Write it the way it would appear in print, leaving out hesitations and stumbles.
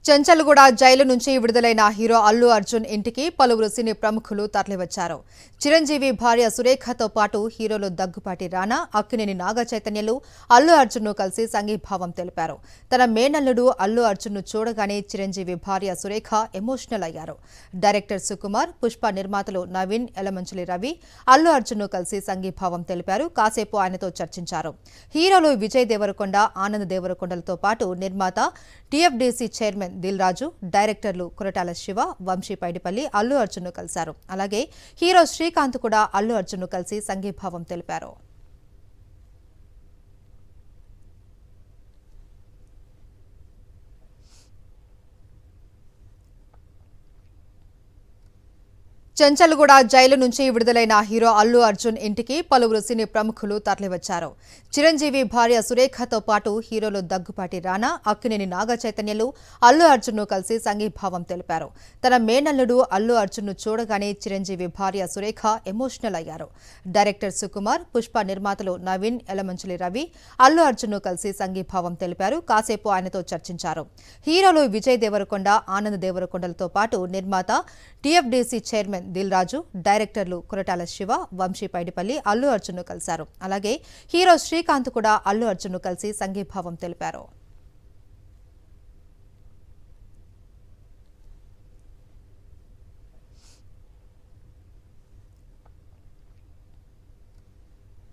Chanchalguda jail నుంచి విడుదలైన hero Allu Arjun ఇంటికి పలువురు సినీ ప్రముఖులు తరలివచ్చారు. చిరంజీవి భార్య సురేఖతో పాటు హీరోలు దగ్గుపాటి రానా, అక్కినేని నాగచైతన్యలు అల్లు అర్జున్ను కలిసి సంఘీభావం తెలిపారు. తన మేనల్లుడు అల్లు అర్జున్ను చూడగానే చిరంజీవి భార్య సురేఖ ఎమోషనల్ అయ్యారు. డైరెక్టర్ సుకుమార్, పుష్ప నిర్మాతలు నవీన్, యలమంచిలి రవి అల్లు అర్జున్ను కలిసి సంఘీభావం తెలిపారు. కాసేపు ఆయనతో చర్చించారు. హీరోలు విజయ్ దేవరకొండ, ఆనంద్ దేవరకొండలతో పాటు నిర్మాత, టీఎఫ్డీసీ చైర్మన్ దిల్ రాజు, డైరెక్టర్లు కొరటాల శివ, వంశీ పైడిపల్లి అల్లు అర్జున్ను కలిశారు. అలాగే హీరో శ్రీకాంత్ కూడా అల్లు అర్జున్ను కలిసి సంఘీభావం తెలిపారు. చెంచల్గూడ జైలు నుంచి విడుదలైన హీరో అల్లు అర్జున్ ఇంటికి పలువురు సినీ ప్రముఖులు తరలివచ్చారు. చిరంజీవి భార్య సురేఖతో పాటు హీరోలు దగ్గుపాటి రానా, అక్కినేని నాగచైతన్యలు అల్లు అర్జున్ను కలిసి సంఘీభావం తెలిపారు. తన మేనల్లుడు అల్లు అర్జున్ను చూడగానే చిరంజీవి భార్య సురేఖ ఎమోషనల్ అయ్యారు. డైరెక్టర్ సుకుమార్, పుష్ప నిర్మాతలు నవీన్, యలమంచిలి రవి అల్లు అర్జున్ను కలిసి సంఘీభావం తెలిపారు. కాసేపు ఆయనతో చర్చించారు. హీరోలు విజయ్ దేవరకొండ, ఆనంద్ దేవరకొండలతో పాటు నిర్మాత, టీఎఫ్డీసీ చైర్మన్ దిల్ రాజు, డైరెక్టర్లు కొరటాల శివ, వంశీ పైడిపల్లి అల్లు అర్జున్ను కలిశారు. అలాగే హీరో శ్రీకాంత్ కూడా అల్లు అర్జున్ను కలిసి సంఘీభావం తెలిపారు.